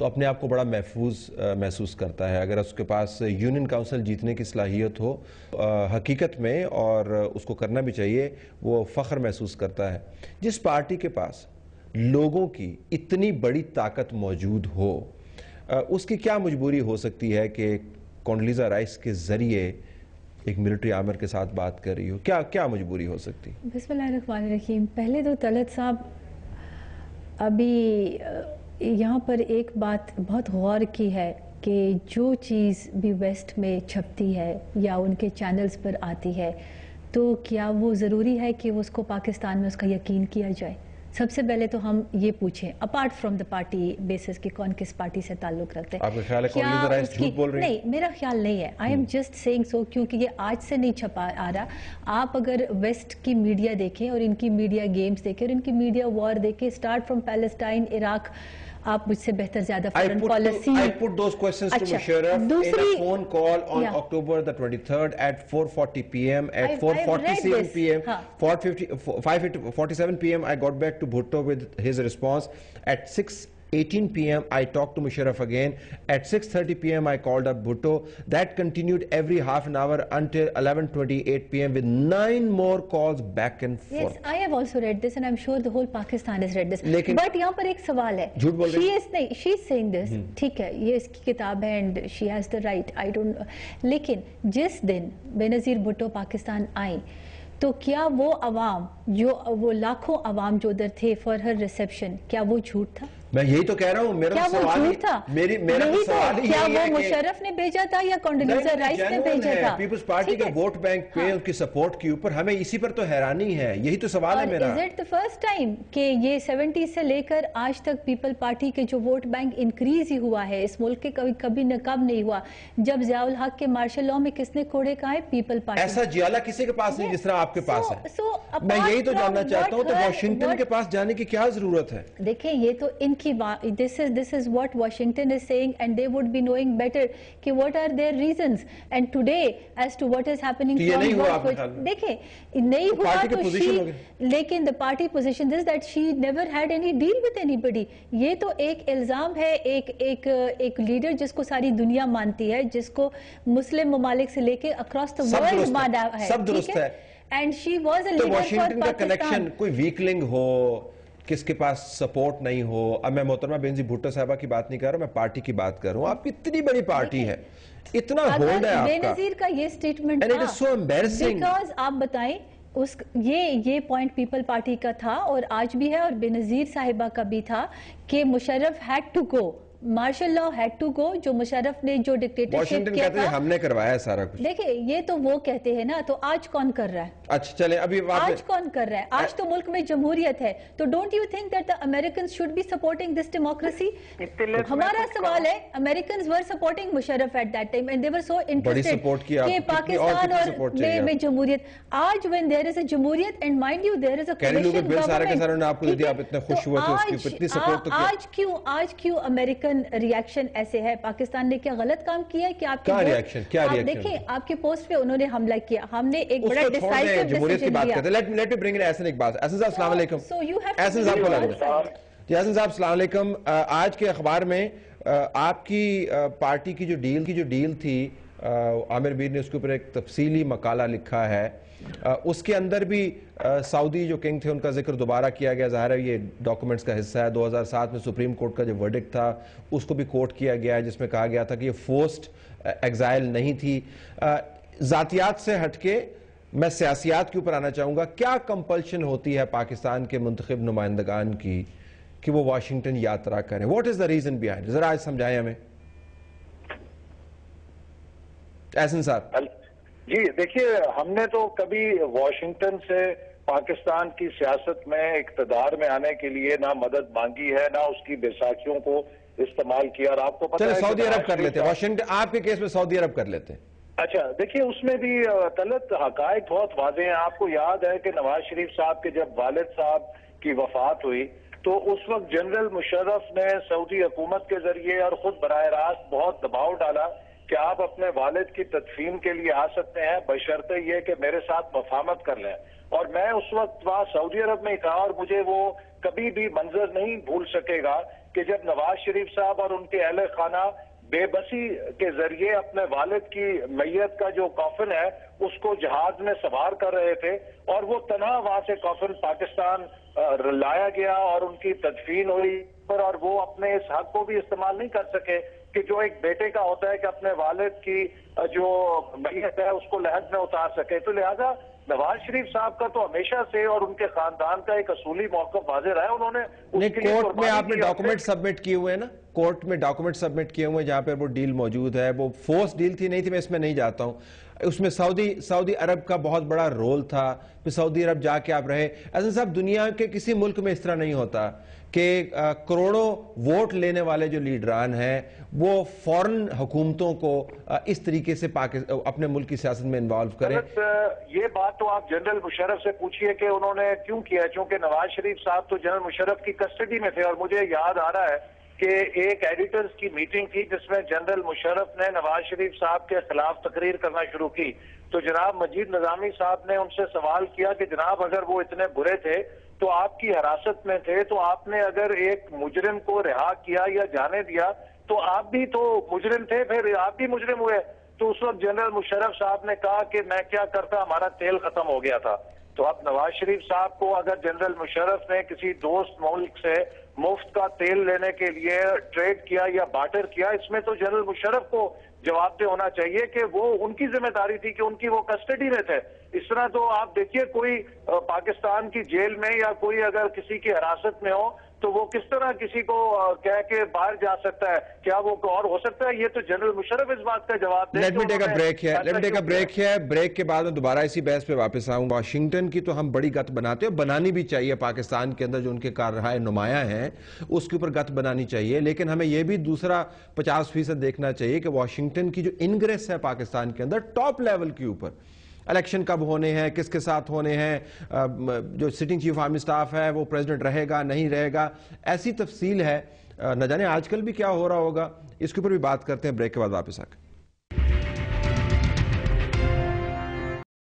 تو اپنے آپ کو بڑا محفوظ محسوس کرتا ہے. اگر اس کے پاس یونین کاؤنسل جیتنے کی صلاحیت ہو حقیقت میں، اور اس کو کرنا بھی چاہیے، وہ فخر محسوس کرتا ہے. جس پارٹی کے پاس لوگوں کی اتنی بڑی طاقت موجود ہو، اس کی کیا مجبوری ہو سکتی ہے کہ کونڈلیزا رائس کے ذریعے ایک ملٹری آرمر کے ساتھ بات کر رہی ہو؟ کیا مجبوری ہو سکتی؟ بسم اللہ الرحمن الرحیم. پہلے تو طلعت صاحب ابھی یہاں پر ایک بات بہت غور کی ہے کہ جو چیز بھی ویسٹ میں چھپتی ہے یا ان کے چینلز پر آتی ہے، تو کیا وہ ضروری ہے کہ اس کو پاکستان میں اس کا یقین کیا جائے؟ سب سے پہلے تو ہم یہ پوچھیں apart from the party basis کہ کون کس پارٹی سے تعلق رکھتے ہیں. آپ کا خیال ہے کونڈلیزا رائس جھوٹ بول رہی ہیں؟ نہیں، میرا خیال نہیں ہے. آئی ایم جسٹ سیئنگ سو، کیونکہ یہ آج سے نہیں چھپا آ رہا. آپ اگر ویسٹ کی میڈیا دیکھیں اور ان کی میڈیا گیمز دیکھیں اور ان کی میڈیا وار دیکھیں، اسٹارٹ فرام پیلسٹائن، عراق، آپ مجھ سے بہتر زیادہ foreign policy. I put those questions to Musharraf in a phone call on October the 23rd at 4:40 p.m. At 4:47 p.m. 5:47 p.m. I got back to Bhutto with his response. At 6:18 p.m. I talked to Musharraf again. At 6:30 p.m. I called up Bhutto. That continued every half an hour until 11:28 p.m. with 9 more calls back and forth. Yes, I have also read this and I'm sure the whole Pakistan has read this. But یہاں پر ایک سوال ہے. جھوٹ بول رہی ہے. She is saying this. ٹھیک ہے، یہ اس کی کتاب ہے and she has the right. I don't know. لیکن جس دن بے نظیر بھٹو پاکستان آئیں تو کیا وہ عوام، جو وہ لاکھوں عوام جو ادھر تھے فار ہر ریسیپشن، کیا وہ جھوٹ تھا؟ میں یہی تو کہہ رہا ہوں. میرا سوال ہی تھا. میرا سوال ہی کیا وہ مشرف نے بھیجا تھا یا کونڈلیزا رائس نے بھیجا تھا؟ پیپلز پارٹی کے ووٹ بینک پہ ان کی سپورٹ کے اوپر ہمیں اسی پر تو حیرانی ہے. یہی تو سوال ہے میرا. Is it the first time کہ یہ 70 سے لے کر آج تک پیپل پارٹی کے جو ووٹ بینک انکریز ہی ہوا ہے اس ملک کے؟ کبھی نقاب نہیں ہوا. جب ضیاء الحق کے مارشل لاء میں کس نے کوڑے کھائے؟ People party. ایسا جیالہ کسی کے پاس نہیں جس طرح آپ کے پاس ہے. میں یہی تو جاننا چاہتا ہوں تو واشنگٹن کے پاس جانے کی کیا ضرورت ہے؟ دیکھیں یہ تو ان کی this is what Washington is saying and they would be knowing better کہ what are their reasons and today as to what is happening. دیکھیں نہیں ہوا تو لیکن the party position is that she never had any deal with anybody. یہ تو ایک الزام ہے ایک لیڈر جس کو ساری دنیا مانتی ہے، جس کو مسلم ممالک سے لے کے across the world مانا ہے. سب درست ہے. And she was a leader for Washington کا Pakistan. کنیکشن کوئی ویکلنگ ہو، کس کے پاس سپورٹ نہیں ہو. اب میں محترمہ بینظیر بھٹو صاحبہ کی بات نہیں کر رہا ہوں، میں پارٹی کی بات کر رہا ہوں. آپ کی اتنی بڑی پارٹی ہے، اتنا ہولڈ ہے آپ کا. بے نظیر کا یہ statement And it is so embarrassing. Because آپ بتائیں یہ پوائنٹ پیپل پارٹی کا تھا اور آج بھی ہے اور بے نظیر صاحبہ کا بھی تھا کہ Musharraf had to go. Martial law had to go. جو مشرف نے جو ڈکٹیٹرشپ کیا تھا ہم نے کروایا سارا کچھ. دیکھیں یہ تو وہ کہتے ہیں نا، تو آج کون کر رہا ہے؟ اچھا چلیں ابھی آج کون کر رہا ہے؟ آج تو ملک میں جمہوریت ہے. تو don't you think that the Americans should be supporting this democracy? ہمارا سوال ہے Americans were supporting Musharraf at that time and they were so interested کہ پاکستان اور میں جمہوریت. آج when there is a جمہوریت and mind you there is a coalition government. آج کیوں امریکن ریاکشن ایسے ہے؟ پاکستان نے کیا غلط کام کیا ہے کہ آپ کے دیکھیں آپ کے پوسٹ پہ انہوں نے حملہ کیا. ہم نے ایک بڑا ڈیسائیسو ڈیسیژن لیا. لیٹ می برنگ ان احسن ایک بات. احسن صاحب السلام علیکم. احسن صاحب کو جی احسن صاحب السلام علیکم. آج کے اخبار میں آپ کی پارٹی کی جو ڈیل تھی، عامر میر نے اس کے اوپر ایک تفصیلی مقالہ لکھا ہے. اس کے اندر بھی سعودی جو کنگ تھے ان کا ذکر دوبارہ کیا گیا. ظاہر ہے یہ ڈاکومنٹس کا حصہ ہے. 2007 میں سپریم کورٹ کا جو ورڈکٹ تھا اس کو بھی کوٹ کیا گیا ہے، جس میں کہا گیا تھا کہ یہ فورسڈ ایگزائل نہیں تھی. ذاتیات سے ہٹ کے میں سیاسیات کے اوپر آنا چاہوں گا. کیا کمپلشن ہوتی ہے پاکستان کے منتخب نمائندگان کی کہ وہ واشنگٹن یاترا کریں؟ What is the reason behind? ذرا آج سمجھائیں ہمیں. احسن صاحب. جی دیکھیے، ہم نے تو کبھی واشنگٹن سے پاکستان کی سیاست میں اقتدار میں آنے کے لیے نہ مدد مانگی ہے، نہ اس کی بیساکھیوں کو استعمال کیا. اور آپ کو پتہ ہے سعودی عرب کر لیتے، واشنگٹن آپ کے کیس میں سعودی عرب کر لیتے. اچھا دیکھیے، اس میں بھی طلعت حقائق بہت واضح ہیں. آپ کو یاد ہے کہ نواز شریف صاحب کے جب والد صاحب کی وفات ہوئی تو اس وقت جنرل مشرف نے سعودی حکومت کے ذریعے اور خود براہ راست بہت دباؤ ڈالا کہ آپ اپنے والد کی تدفین کے لیے آ سکتے ہیں بشرطے یہ کہ میرے ساتھ مفاہمت کر لیں. اور میں اس وقت وہاں سعودی عرب میں ہی تھا اور مجھے وہ کبھی بھی منظر نہیں بھول سکے گا کہ جب نواز شریف صاحب اور ان کے اہل خانہ بے بسی کے ذریعے اپنے والد کی میت کا جو کافن ہے اس کو جہاز میں سوار کر رہے تھے اور وہ تنہا وہاں سے کافن پاکستان لایا گیا اور ان کی تدفین ہوئی اور وہ اپنے اس حق کو بھی استعمال نہیں کر سکے کہ جو ایک بیٹے کا ہوتا ہے کہ اپنے والد کی جو میت ہے اس کو لحد میں اتار سکے. تو لہذا نواز شریف صاحب کا تو ہمیشہ سے اور ان کے خاندان کا ایک اصولی موقف واضح رہا ہے. انہوں نے کورٹ میں آپ نے ڈاکومنٹ سبمٹ کیے ہوئے ہیں نا, کورٹ میں ڈاکومنٹ سبمٹ کیے ہوئے جہاں پر وہ ڈیل موجود ہے. وہ فورس ڈیل تھی نہیں تھی, میں اس میں نہیں جاتا ہوں. اس میں سعودی عرب کا بہت بڑا رول تھا. پھر سعودی عرب جا کے آپ رہے. احسن صاحب, دنیا کے کسی ملک میں اس طرح نہیں ہوتا کہ کروڑوں ووٹ لینے والے جو لیڈران ہیں وہ فورن حکومتوں کو اس طریقے سے اپنے ملک کی سیاست میں انوالو کریں. یہ بات تو آپ جنرل مشرف سے پوچھئے کہ انہوں نے کیوں کیا, چونکہ نواز شریف صاحب تو جنرل مشرف کی کسٹڈی میں تھے. اور مجھے یاد آ رہا ہے کہ ایک ایڈیٹرز کی میٹنگ تھی جس میں جنرل مشرف نے نواز شریف صاحب کے خلاف تقریر کرنا شروع کی. تو جناب مجید نظامی صاحب نے ان سے سوال کیا کہ جناب اگر وہ اتنے برے تھے تو آپ کی حراست میں تھے, تو آپ نے اگر ایک مجرم کو رہا کیا یا جانے دیا تو آپ بھی تو مجرم تھے, پھر آپ بھی مجرم ہوئے. تو اس وقت جنرل مشرف صاحب نے کہا کہ میں کیا کرتا, ہمارا تیل ختم ہو گیا تھا. تو اب نواز شریف صاحب کو اگر جنرل مشرف نے کسی دوست ملک سے مفت کا تیل لینے کے لیے ٹریڈ کیا یا بارٹر کیا, اس میں تو جنرل مشرف کو جواب دہ ہونا چاہیے کہ وہ ان کی ذمہ داری تھی کہ ان کی وہ کسٹڈی میں تھے. اس طرح تو آپ دیکھیے کوئی پاکستان کی جیل میں یا کوئی اگر کسی کی حراست میں ہو تو وہ کس طرح کسی کو کہہ کے باہر جا سکتا ہے, کیا وہ اور ہو سکتا ہے؟ یہ تو جنرل مشرف اس بات کا جواب دے. Let me take a break ہے. بریک کے بعد میں دوبارہ اسی بحث پہ واپس آؤں. واشنگٹن کی تو ہم بڑی گت بناتے ہیں, بنانی بھی چاہیے. پاکستان کے اندر جو ان کے کاررہائے نمایاں ہیں اس کے اوپر گت بنانی چاہیے, لیکن ہمیں یہ بھی دوسرا 50% دیکھنا چاہیے کہ واشنگٹن کی جو انگریس ہے پاکستان کے اندر ٹاپ لیول کے اوپر, الیکشن کب ہونے ہیں, کس کے ساتھ ہونے ہیں, جو سٹنگ چیف آرمی سٹاف ہے وہ پریزیڈنٹ رہے گا نہیں رہے گا, ایسی تفصیل ہے. نہ جانے آج کل بھی کیا ہو رہا ہوگا, اس کے اوپر بھی بات کرتے ہیں. بریک کے بعد واپس آ کے.